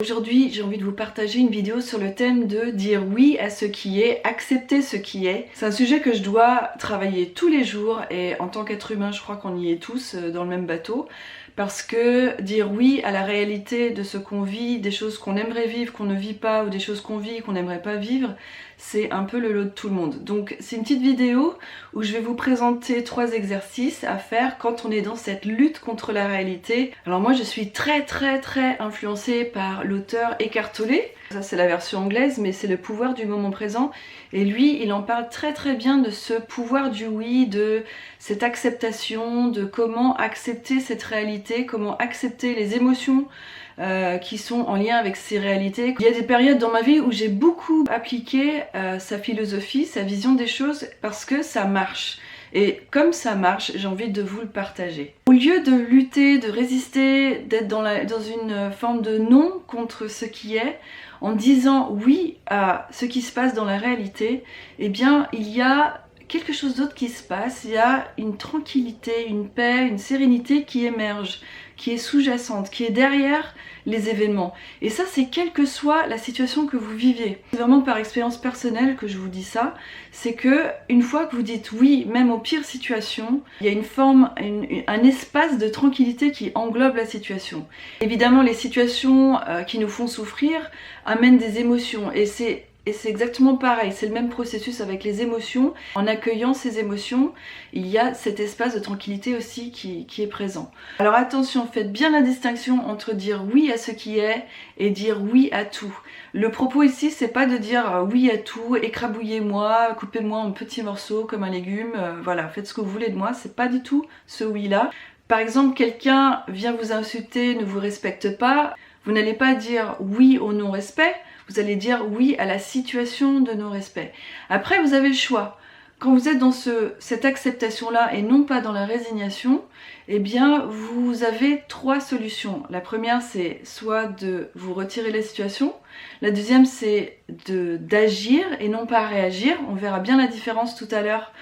Aujourd'hui, j'ai envie de vous partager une vidéo sur le thème de dire oui à ce qui est, accepter ce qui est. C'est un sujet que je dois travailler tous les jours et en tant qu'être humain, je crois qu'on y est tous dans le même bateau. Parce que dire oui à la réalité de ce qu'on vit, des choses qu'on aimerait vivre, qu'on ne vit pas, ou des choses qu'on vit, qu'on n'aimerait pas vivre, c'est un peu le lot de tout le monde. Donc c'est une petite vidéo où je vais vous présenter 3 exercices à faire quand on est dans cette lutte contre la réalité. Alors moi je suis très influencée par l'auteur Eckhart Tolle. Ça c'est la version anglaise, mais c'est le pouvoir du moment présent. Et lui, il en parle très bien de ce pouvoir du oui, de cette acceptation, de comment accepter cette réalité, comment accepter les émotions qui sont en lien avec ces réalités. Il y a des périodes dans ma vie où j'ai beaucoup appliqué sa philosophie, sa vision des choses, parce que ça marche. Et comme ça marche, j'ai envie de vous le partager. Au lieu de lutter, de résister, d'être dans une forme de non contre ce qui est, en disant oui à ce qui se passe dans la réalité, eh bien il y a quelque chose d'autre qui se passe, il y a une tranquillité, une paix, une sérénité qui émerge, qui est sous-jacente, qui est derrière les événements. Et ça, c'est quelle que soit la situation que vous vivez. C'est vraiment par expérience personnelle que je vous dis ça, c'est que une fois que vous dites oui, même aux pires situations, il y a une forme, un espace de tranquillité qui englobe la situation. Évidemment, les situations qui nous font souffrir amènent des émotions, et c'est exactement pareil, c'est le même processus avec les émotions. En accueillant ces émotions, il y a cet espace de tranquillité aussi qui est présent. Alors attention, faites bien la distinction entre dire oui à ce qui est et dire oui à tout. Le propos ici, c'est pas de dire oui à tout, écrabouillez-moi, coupez-moi en petits morceaux comme un légume, voilà, faites ce que vous voulez de moi, c'est pas du tout ce oui-là. Par exemple, quelqu'un vient vous insulter, ne vous respecte pas, vous n'allez pas dire oui au non-respect, vous allez dire oui à la situation de non-respect. Après, vous avez le choix. Quand vous êtes dans cette acceptation-là et non pas dans la résignation, eh bien, vous avez 3 solutions. La première, c'est soit de vous retirer de la situation. La deuxième, c'est d'agir et non pas réagir. On verra bien la différence tout à l'heure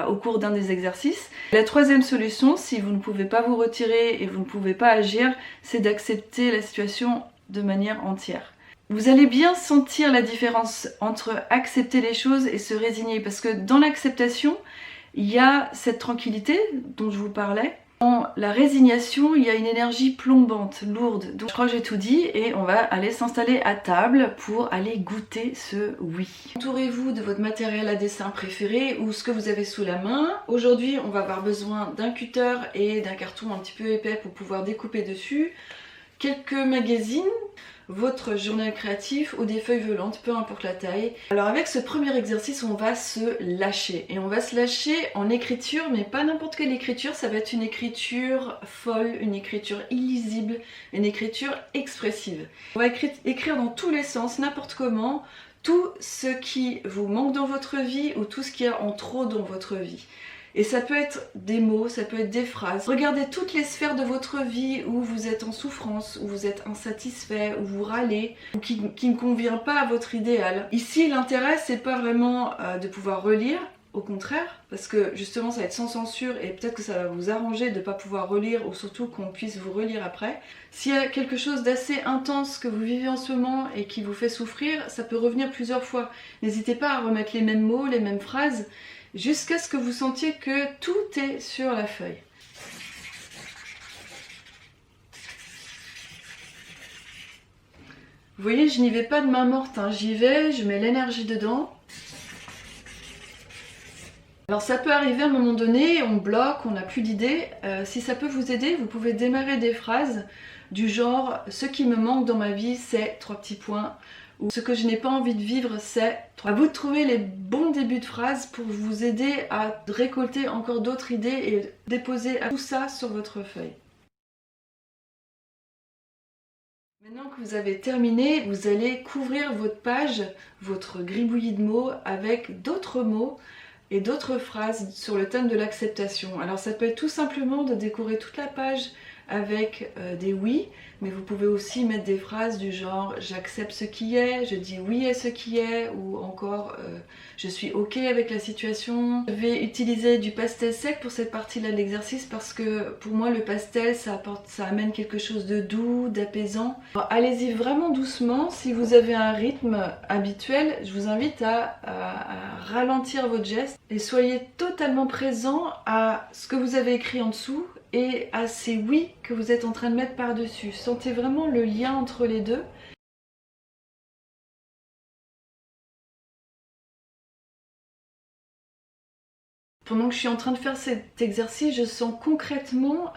au cours d'un des exercices. La troisième solution, si vous ne pouvez pas vous retirer et vous ne pouvez pas agir, c'est d'accepter la situation de manière entière. Vous allez bien sentir la différence entre accepter les choses et se résigner, parce que dans l'acceptation, il y a cette tranquillité dont je vous parlais. Dans la résignation, il y a une énergie plombante, lourde. Donc je crois que j'ai tout dit et on va aller s'installer à table pour aller goûter ce oui. Entourez-vous de votre matériel à dessin préféré ou ce que vous avez sous la main. Aujourd'hui, on va avoir besoin d'un cutter et d'un carton un petit peu épais pour pouvoir découper dessus. Quelques magazines, votre journal créatif ou des feuilles volantes, peu importe la taille. Alors avec ce premier exercice, on va se lâcher. Et on va se lâcher en écriture, mais pas n'importe quelle écriture, ça va être une écriture folle, une écriture illisible, une écriture expressive. On va écrire dans tous les sens, n'importe comment, tout ce qui vous manque dans votre vie ou tout ce qui est en trop dans votre vie. Et ça peut être des mots, ça peut être des phrases. Regardez toutes les sphères de votre vie où vous êtes en souffrance, où vous êtes insatisfait, où vous râlez, ou qui ne convient pas à votre idéal. Ici, l'intérêt, c'est pas vraiment de pouvoir relire, au contraire, parce que justement ça va être sans censure et peut-être que ça va vous arranger de ne pas pouvoir relire ou surtout qu'on puisse vous relire après. S'il y a quelque chose d'assez intense que vous vivez en ce moment et qui vous fait souffrir, ça peut revenir plusieurs fois. N'hésitez pas à remettre les mêmes mots, les mêmes phrases, jusqu'à ce que vous sentiez que tout est sur la feuille. Vous voyez, je n'y vais pas de main morte, hein. J'y vais, je mets l'énergie dedans. Alors ça peut arriver à un moment donné, on bloque, on n'a plus d'idées. Si ça peut vous aider, vous pouvez démarrer des phrases du genre « Ce qui me manque dans ma vie, c'est 3 petits points » ou « Ce que je n'ai pas envie de vivre, c'est... » À vous de trouver les bons débuts de phrases pour vous aider à récolter encore d'autres idées et déposer tout ça sur votre feuille. Maintenant que vous avez terminé, vous allez couvrir votre page, votre gribouillis de mots avec d'autres mots et d'autres phrases sur le thème de l'acceptation. Alors ça peut être tout simplement de décorer toute la page avec des oui, mais vous pouvez aussi mettre des phrases du genre j'accepte ce qui est, je dis oui à ce qui est, ou encore je suis ok avec la situation. Je vais utiliser du pastel sec pour cette partie-là de l'exercice parce que pour moi le pastel ça amène quelque chose de doux, d'apaisant. Allez-y vraiment doucement. Si vous avez un rythme habituel, je vous invite à ralentir votre geste et soyez totalement présent à ce que vous avez écrit en dessous et à ces oui que vous êtes en train de mettre par-dessus. Sentez vraiment le lien entre les deux. Pendant que je suis en train de faire cet exercice, je sens concrètement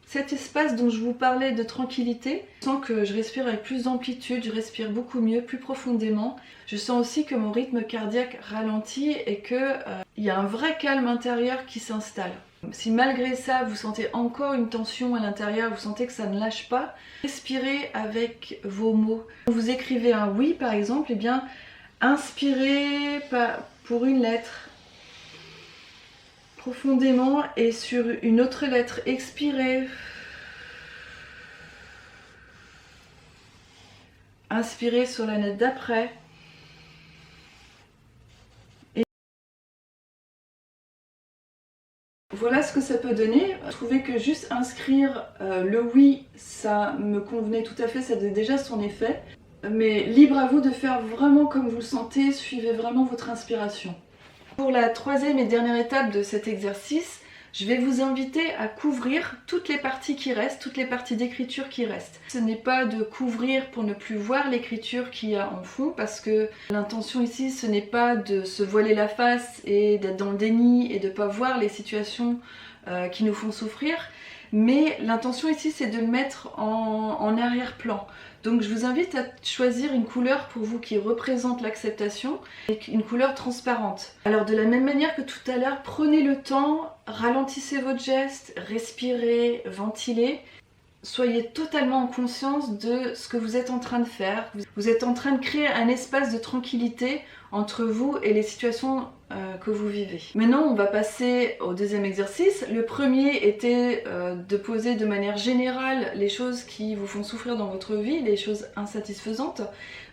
cet espace dont je vous parlais de tranquillité. Je sens que je respire avec plus d'amplitude, je respire beaucoup mieux, plus profondément. Je sens aussi que mon rythme cardiaque ralentit et qu'il y a un vrai calme intérieur qui s'installe. Si malgré ça vous sentez encore une tension à l'intérieur, vous sentez que ça ne lâche pas, respirez avec vos mots. Quand vous écrivez un oui par exemple, eh bien inspirez pour une lettre profondément et sur une autre lettre, expirez. Inspirez sur la lettre d'après. Voilà ce que ça peut donner. Je trouvais que juste inscrire le oui, ça me convenait tout à fait, ça donne déjà son effet. Mais libre à vous de faire vraiment comme vous le sentez, suivez vraiment votre inspiration. Pour la troisième et dernière étape de cet exercice, je vais vous inviter à couvrir toutes les parties qui restent, toutes les parties d'écriture qui restent. Ce n'est pas de couvrir pour ne plus voir l'écriture qu'il y a en fond, parce que l'intention ici, ce n'est pas de se voiler la face et d'être dans le déni et de ne pas voir les situations qui nous font souffrir, mais l'intention ici, c'est de le mettre en arrière-plan. Donc je vous invite à choisir une couleur pour vous qui représente l'acceptation, et une couleur transparente. Alors de la même manière que tout à l'heure, prenez le temps, ralentissez votre geste, respirez, ventilez. Soyez totalement en conscience de ce que vous êtes en train de faire. Vous êtes en train de créer un espace de tranquillité entre vous et les situations que vous vivez. Maintenant, on va passer au deuxième exercice. Le premier était de poser de manière générale les choses qui vous font souffrir dans votre vie, les choses insatisfaisantes.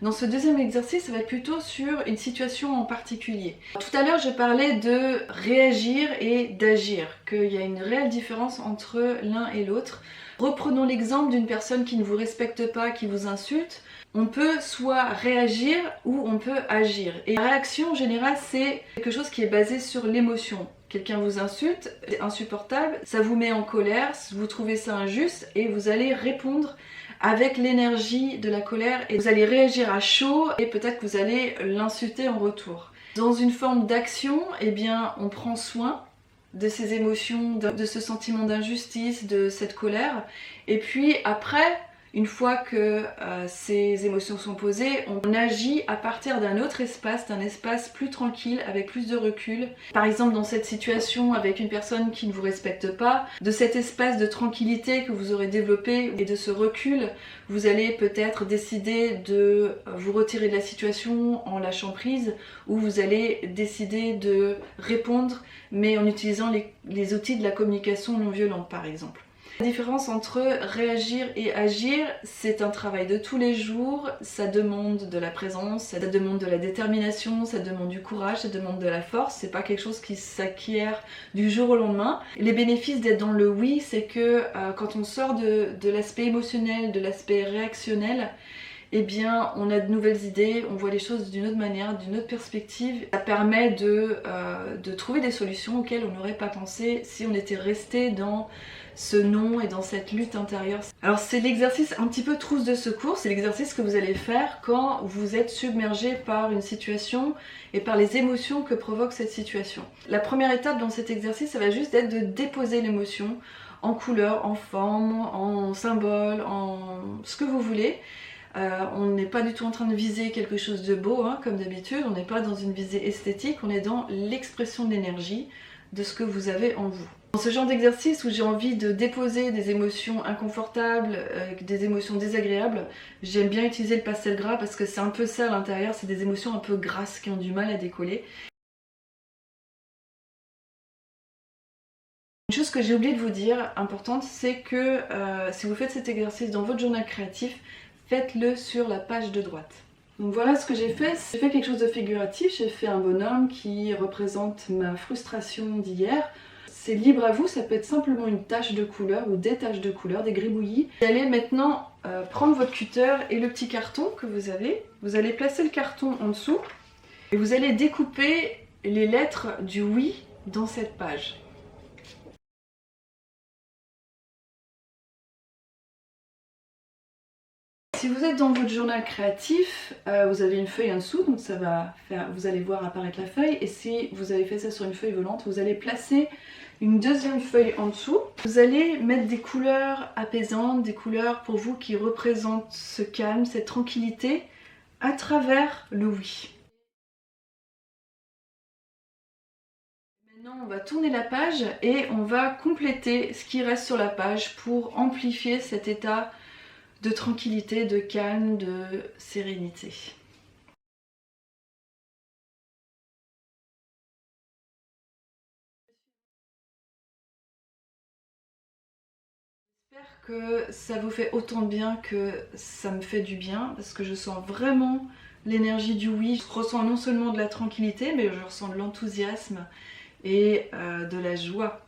Dans ce deuxième exercice, ça va être plutôt sur une situation en particulier. Tout à l'heure, je parlais de réagir et d'agir, qu'il y a une réelle différence entre l'un et l'autre. Reprenons l'exemple d'une personne qui ne vous respecte pas, qui vous insulte. On peut soit réagir ou on peut agir. Et la réaction en général, c'est quelque chose qui est basé sur l'émotion. Quelqu'un vous insulte, c'est insupportable, ça vous met en colère, vous trouvez ça injuste et vous allez répondre avec l'énergie de la colère et vous allez réagir à chaud et peut-être que vous allez l'insulter en retour. Dans une forme d'action, eh bien, on prend soin de ces émotions, de ce sentiment d'injustice, de cette colère. Et puis après, une fois que ces émotions sont posées, on agit à partir d'un autre espace, d'un espace plus tranquille, avec plus de recul. Par exemple, dans cette situation avec une personne qui ne vous respecte pas, de cet espace de tranquillité que vous aurez développé et de ce recul, vous allez peut-être décider de vous retirer de la situation en lâchant prise, ou vous allez décider de répondre, mais en utilisant les outils de la communication non violente, par exemple. La différence entre réagir et agir, c'est un travail de tous les jours, ça demande de la présence, ça demande de la détermination, ça demande du courage, ça demande de la force, c'est pas quelque chose qui s'acquiert du jour au lendemain. Les bénéfices d'être dans le oui, c'est que quand on sort de l'aspect émotionnel, de l'aspect réactionnel, eh bien on a de nouvelles idées, on voit les choses d'une autre manière, d'une autre perspective. Ça permet de trouver des solutions auxquelles on n'aurait pas pensé si on était resté dans ce non et dans cette lutte intérieure. Alors c'est l'exercice un petit peu trousse de secours, c'est l'exercice que vous allez faire quand vous êtes submergé par une situation et par les émotions que provoque cette situation. La première étape dans cet exercice, ça va juste être de déposer l'émotion en couleur, en forme, en symbole, en ce que vous voulez. On n'est pas du tout en train de viser quelque chose de beau, hein, comme d'habitude, on n'est pas dans une visée esthétique, on est dans l'expression de l'énergie, de ce que vous avez en vous. Dans ce genre d'exercice où j'ai envie de déposer des émotions inconfortables, des émotions désagréables, j'aime bien utiliser le pastel gras parce que c'est un peu ça à l'intérieur, c'est des émotions un peu grasses qui ont du mal à décoller. Une chose que j'ai oublié de vous dire, importante, c'est que si vous faites cet exercice dans votre journal créatif, faites-le sur la page de droite. Donc voilà ce que j'ai fait. J'ai fait quelque chose de figuratif, j'ai fait un bonhomme qui représente ma frustration d'hier. C'est libre à vous, ça peut être simplement une tache de couleur ou des taches de couleur, des gribouillis. Vous allez maintenant prendre votre cutter et le petit carton que vous avez. Vous allez placer le carton en dessous et vous allez découper les lettres du oui dans cette page. Si vous êtes dans votre journal créatif, vous avez une feuille en dessous, donc ça va faire, vous allez voir apparaître la feuille. Et si vous avez fait ça sur une feuille volante, vous allez placer une deuxième feuille en dessous. Vous allez mettre des couleurs apaisantes, des couleurs pour vous qui représentent ce calme, cette tranquillité, à travers le oui. Maintenant, on va tourner la page et on va compléter ce qui reste sur la page pour amplifier cet état de tranquillité, de calme, de sérénité. J'espère que ça vous fait autant de bien que ça me fait du bien, parce que je sens vraiment l'énergie du oui. Je ressens non seulement de la tranquillité, mais je ressens de l'enthousiasme et de la joie.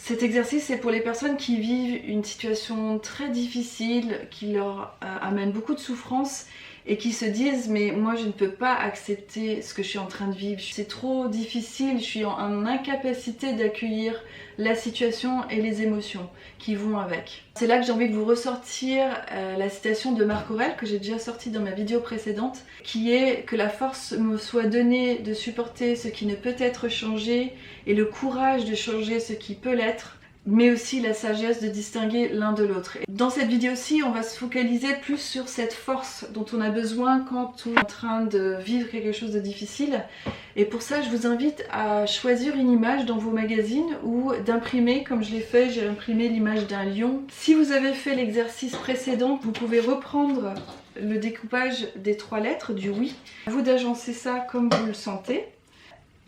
Cet exercice est pour les personnes qui vivent une situation très difficile, qui leur amène beaucoup de souffrance et qui se disent mais moi je ne peux pas accepter ce que je suis en train de vivre, c'est trop difficile, je suis en incapacité d'accueillir la situation et les émotions qui vont avec. C'est là que j'ai envie de vous ressortir la citation de Marc Aurèle que j'ai déjà sortie dans ma vidéo précédente, qui est que la force me soit donnée de supporter ce qui ne peut être changé et le courage de changer ce qui peut l'être, mais aussi la sagesse de distinguer l'un de l'autre. Dans cette vidéo-ci, on va se focaliser plus sur cette force dont on a besoin quand on est en train de vivre quelque chose de difficile. Et pour ça, je vous invite à choisir une image dans vos magazines ou d'imprimer, comme je l'ai fait, j'ai imprimé l'image d'un lion. Si vous avez fait l'exercice précédent, vous pouvez reprendre le découpage des 3 lettres du oui. À vous d'agencer ça comme vous le sentez.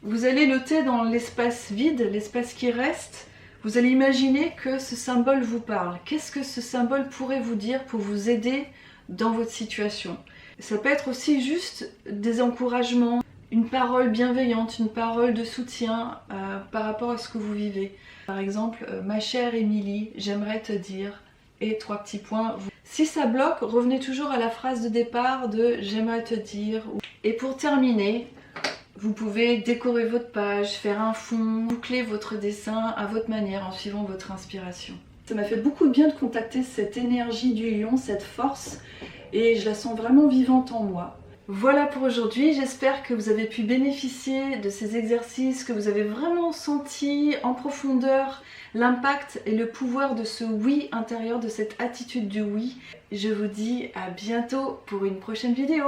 Vous allez noter dans l'espace vide, l'espace qui reste, vous allez imaginer que ce symbole vous parle. Qu'est-ce que ce symbole pourrait vous dire pour vous aider dans votre situation? Ça peut être aussi juste des encouragements, une parole bienveillante, une parole de soutien par rapport à ce que vous vivez. Par exemple, ma chère Émilie, j'aimerais te dire, et 3 petits points. Si ça bloque, revenez toujours à la phrase de départ de j'aimerais te dire. Et pour terminer, vous pouvez décorer votre page, faire un fond, boucler votre dessin à votre manière en suivant votre inspiration. Ça m'a fait beaucoup de bien de contacter cette énergie du lion, cette force, et je la sens vraiment vivante en moi. Voilà pour aujourd'hui, j'espère que vous avez pu bénéficier de ces exercices, que vous avez vraiment senti en profondeur l'impact et le pouvoir de ce oui intérieur, de cette attitude du oui. Je vous dis à bientôt pour une prochaine vidéo.